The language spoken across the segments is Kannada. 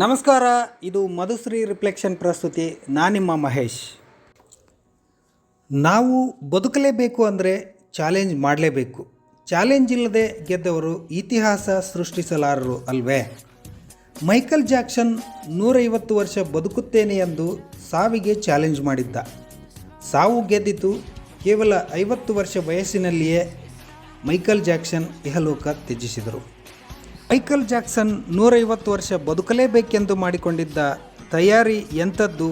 ನಮಸ್ಕಾರ, ಇದು ಮಧುಶ್ರೀ ರಿಫ್ಲೆಕ್ಷನ್ ಪ್ರಸ್ತುತಿ. ನಾನಿಮ್ಮ ಮಹೇಶ್. ನಾವು ಬದುಕಲೇಬೇಕು ಅಂದರೆ ಚಾಲೆಂಜ್ ಮಾಡಲೇಬೇಕು. ಚಾಲೆಂಜ್ ಇಲ್ಲದೆ ಗೆದ್ದವರು ಇತಿಹಾಸ ಸೃಷ್ಟಿಸಲಾರರು ಅಲ್ವೇ? ಮೈಕಲ್ ಜಾಕ್ಸನ್ 150 ವರ್ಷ ಬದುಕುತ್ತೇನೆ ಎಂದು ಸಾವಿಗೆ ಚಾಲೆಂಜ್ ಮಾಡಿದ್ದ. ಸಾವು ಗೆದ್ದಿತು ಕೇವಲ 50 ವರ್ಷ ವಯಸ್ಸಿನಲ್ಲಿಯೇ. ಮೈಕಲ್ ಜಾಕ್ಸನ್ ಇಹಲೋಕ ತ್ಯಜಿಸಿದರು. ಮೈಕಲ್ ಜಾಕ್ಸನ್ 150 ವರ್ಷ ಬದುಕಲೇಬೇಕೆಂದು ಮಾಡಿಕೊಂಡಿದ್ದ ತಯಾರಿ ಎಂಥದ್ದು?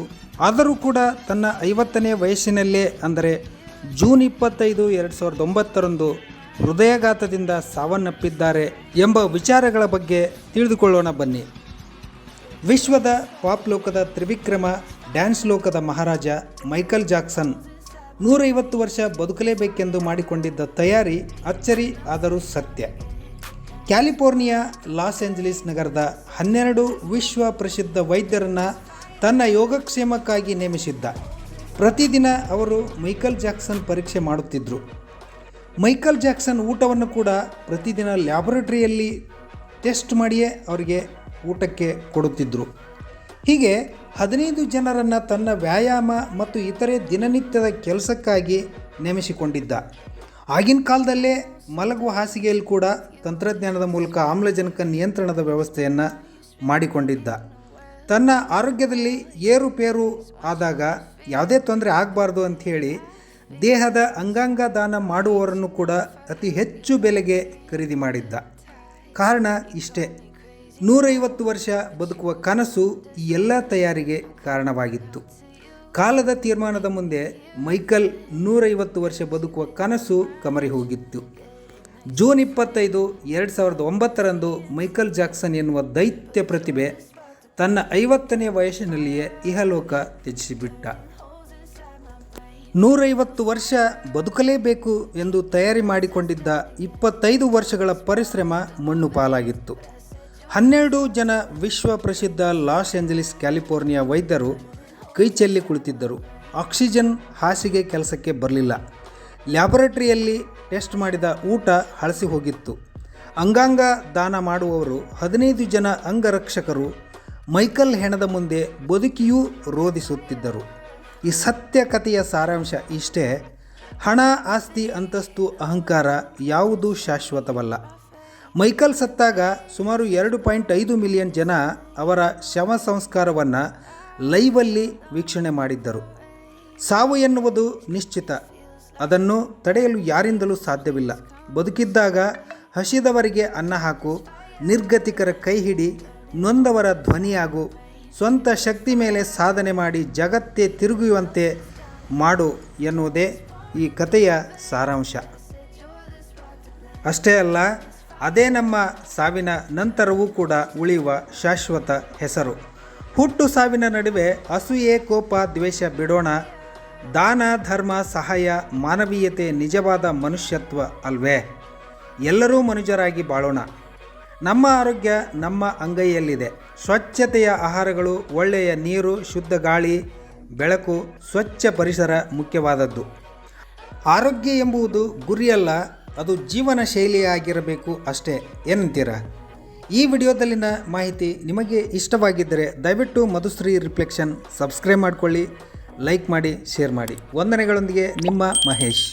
ಆದರೂ ಕೂಡ ತನ್ನ 50ನೇ ವಯಸ್ಸಿನಲ್ಲೇ ಅಂದರೆ ಜೂನ್ 25, 2009 ಹೃದಯಾಘಾತದಿಂದ ಸಾವನ್ನಪ್ಪಿದ್ದಾರೆ ಎಂಬ ವಿಚಾರಗಳ ಬಗ್ಗೆ ತಿಳಿದುಕೊಳ್ಳೋಣ ಬನ್ನಿ. ವಿಶ್ವದ ಪಾಪ್ ಲೋಕದ ತ್ರಿವಿಕ್ರಮ, ಡ್ಯಾನ್ಸ್ ಲೋಕದ ಮಹಾರಾಜ ಮೈಕಲ್ ಜಾಕ್ಸನ್ 150 ವರ್ಷ ಬದುಕಲೇಬೇಕೆಂದು ಮಾಡಿಕೊಂಡಿದ್ದ ತಯಾರಿ ಅಚ್ಚರಿ ಆದರೂ ಸತ್ಯ. ಕ್ಯಾಲಿಫೋರ್ನಿಯಾ ಲಾಸ್ ಏಂಜಲೀಸ್ ನಗರದ 12 ವಿಶ್ವ ಪ್ರಸಿದ್ಧ ವೈದ್ಯರನ್ನು ತನ್ನ ಯೋಗಕ್ಷೇಮಕ್ಕಾಗಿ ನೇಮಿಸಿದ್ದ. ಪ್ರತಿದಿನ ಅವರು ಮೈಕಲ್ ಜಾಕ್ಸನ್ ಪರೀಕ್ಷೆ ಮಾಡುತ್ತಿದ್ದರು. ಮೈಕಲ್ ಜಾಕ್ಸನ್ ಊಟವನ್ನು ಕೂಡ ಪ್ರತಿದಿನ ಲ್ಯಾಬೊರೇಟರಿಯಲ್ಲಿ ಟೆಸ್ಟ್ ಮಾಡಿಯೇ ಅವರಿಗೆ ಊಟಕ್ಕೆ ಕೊಡುತ್ತಿದ್ದರು. ಹೀಗೆ 15 ಜನರನ್ನು ತನ್ನ ವ್ಯಾಯಾಮ ಮತ್ತು ಇತರೆ ದಿನನಿತ್ಯದ ಕೆಲಸಕ್ಕಾಗಿ ನೇಮಿಸಿಕೊಂಡಿದ್ದ. ಆಗಿನ ಕಾಲದಲ್ಲೇ ಮಲಗುವ ಹಾಸಿಗೆಯಲ್ಲಿ ಕೂಡ ತಂತ್ರಜ್ಞಾನದ ಮೂಲಕ ಆಮ್ಲಜನಕ ನಿಯಂತ್ರಣದ ವ್ಯವಸ್ಥೆಯನ್ನು ಮಾಡಿಕೊಂಡಿದ್ದ. ತನ್ನ ಆರೋಗ್ಯದಲ್ಲಿ ಏರುಪೇರು ಆದಾಗ ಯಾವುದೇ ತೊಂದರೆ ಆಗಬಾರ್ದು ಅಂಥೇಳಿ ದೇಹದ ಅಂಗಾಂಗ ದಾನ ಮಾಡುವವರನ್ನು ಕೂಡ ಅತಿ ಹೆಚ್ಚು ಬೆಲೆಗೆ ಖರೀದಿ ಮಾಡಿದ್ದ. ಕಾರಣ ಇಷ್ಟೇ, 150 ವರ್ಷ ಬದುಕುವ ಕನಸು ಈ ಎಲ್ಲ ತಯಾರಿಗೆ ಕಾರಣವಾಗಿತ್ತು. ಕಾಲದ ತೀರ್ಮಾನದ ಮುಂದೆ ಮೈಕಲ್ 150 ವರ್ಷ ಬದುಕುವ ಕನಸು ಕಮರಿ ಹೋಗಿತ್ತು. ಜೂನ್ 25, 2009 ಮೈಕಲ್ ಜಾಕ್ಸನ್ ಎನ್ನುವ ದೈತ್ಯ ಪ್ರತಿಭೆ ತನ್ನ 50ನೇ ವಯಸ್ಸಿನಲ್ಲಿಯೇ ಇಹಲೋಕ ತ್ಯಜಿಸಿಬಿಟ್ಟ. 150 ವರ್ಷ ಬದುಕಲೇಬೇಕು ಎಂದು ತಯಾರಿ ಮಾಡಿಕೊಂಡಿದ್ದ 25 ವರ್ಷಗಳ ಪರಿಶ್ರಮ ಮಣ್ಣು ಪಾಲಾಗಿತ್ತು. 12 ಜನ ವಿಶ್ವ ಪ್ರಸಿದ್ಧ ಲಾಸ್ ಏಂಜಲೀಸ್ ಕ್ಯಾಲಿಫೋರ್ನಿಯಾ ವೈದ್ಯರು ಕೈಚೆಲ್ಲಿ ಕುಳಿತಿದ್ದರು. ಆಕ್ಸಿಜನ್ ಹಾಸಿಗೆ ಕೆಲಸಕ್ಕೆ ಬರಲಿಲ್ಲ. ಲ್ಯಾಬೊರೇಟರಿಯಲ್ಲಿ ಟೆಸ್ಟ್ ಮಾಡಿದ ಊಟ ಹಳಸಿ ಹೋಗಿತ್ತು. ಅಂಗಾಂಗ ದಾನ ಮಾಡುವವರು 15 ಜನ ಅಂಗರಕ್ಷಕರು ಮೈಕಲ್ ಹೆಣದ ಮುಂದೆ ಬದುಕಿಯೂ ರೋಧಿಸುತ್ತಿದ್ದರು. ಈ ಸತ್ಯ ಕಥೆಯ ಸಾರಾಂಶ ಇಷ್ಟೇ: ಹಣ, ಆಸ್ತಿ, ಅಂತಸ್ತು, ಅಹಂಕಾರ ಯಾವುದೂ ಶಾಶ್ವತವಲ್ಲ. ಮೈಕಲ್ ಸತ್ತಾಗ ಸುಮಾರು 2.5 ಮಿಲಿಯನ್ ಜನ ಅವರ ಶವ ಸಂಸ್ಕಾರವನ್ನು ಲೈವಲ್ಲಿ ವೀಕ್ಷಣೆ ಮಾಡಿದ್ದರು. ಸಾವು ಎನ್ನುವುದು ನಿಶ್ಚಿತ, ಅದನ್ನು ತಡೆಯಲು ಯಾರಿಂದಲೂ ಸಾಧ್ಯವಿಲ್ಲ. ಬದುಕಿದ್ದಾಗ ಹಸಿದವರಿಗೆ ಅನ್ನ ಹಾಕು, ನಿರ್ಗತಿಕರ ಕೈ ಹಿಡಿ, ನೊಂದವರ ಧ್ವನಿಯಾಗು, ಸ್ವಂತ ಶಕ್ತಿ ಮೇಲೆ ಸಾಧನೆ ಮಾಡಿ ಜಗತ್ತೇ ತಿರುಗುವಂತೆ ಮಾಡು ಎನ್ನುವುದೇ ಈ ಕಥೆಯ ಸಾರಾಂಶ. ಅಷ್ಟೇ ಅಲ್ಲ, ಅದೇ ನಮ್ಮ ಸಾವಿನ ನಂತರವೂ ಕೂಡ ಉಳಿಯುವ ಶಾಶ್ವತ ಹೆಸರು. ಹುಟ್ಟು ಸಾವಿನ ನಡುವೆ ಅಸೂಯೆ, ಕೋಪ, ದ್ವೇಷ ಬಿಡೋಣ. ದಾನ, ಧರ್ಮ, ಸಹಾಯ, ಮಾನವೀಯತೆ ನಿಜವಾದ ಮನುಷ್ಯತ್ವ ಅಲ್ವೇ? ಎಲ್ಲರೂ ಮನುಜರಾಗಿ ಬಾಳೋಣ. ನಮ್ಮ ಆರೋಗ್ಯ ನಮ್ಮ ಅಂಗೈಯಲ್ಲಿದೆ. ಸ್ವಚ್ಛತೆಯ ಆಹಾರಗಳು, ಒಳ್ಳೆಯ ನೀರು, ಶುದ್ಧ ಗಾಳಿ, ಬೆಳಕು, ಸ್ವಚ್ಛ ಪರಿಸರ ಮುಖ್ಯವಾದದ್ದು. ಆರೋಗ್ಯ ಎಂಬುದು ಗುರಿಯಲ್ಲ, ಅದು ಜೀವನ ಶೈಲಿಯಾಗಿರಬೇಕು ಅಷ್ಟೇ. ಏನಂತೀರಾ? ಈ ವಿಡಿಯೋದಲ್ಲಿನ ಮಾಹಿತಿ ನಿಮಗೆ ಇಷ್ಟವಾಗಿದ್ದರೆ ದಯವಿಟ್ಟು ಮಧುಶ್ರೀ ರಿಫ್ಲೆಕ್ಷನ್ ಸಬ್ಸ್ಕ್ರೈಬ್ ಮಾಡಿಕೊಳ್ಳಿ, ಲೈಕ್ ಮಾಡಿ, ಶೇರ್ ಮಾಡಿ. ವಂದನೆಗಳೊಂದಿಗೆ ನಿಮ್ಮ ಮಹೇಶ್.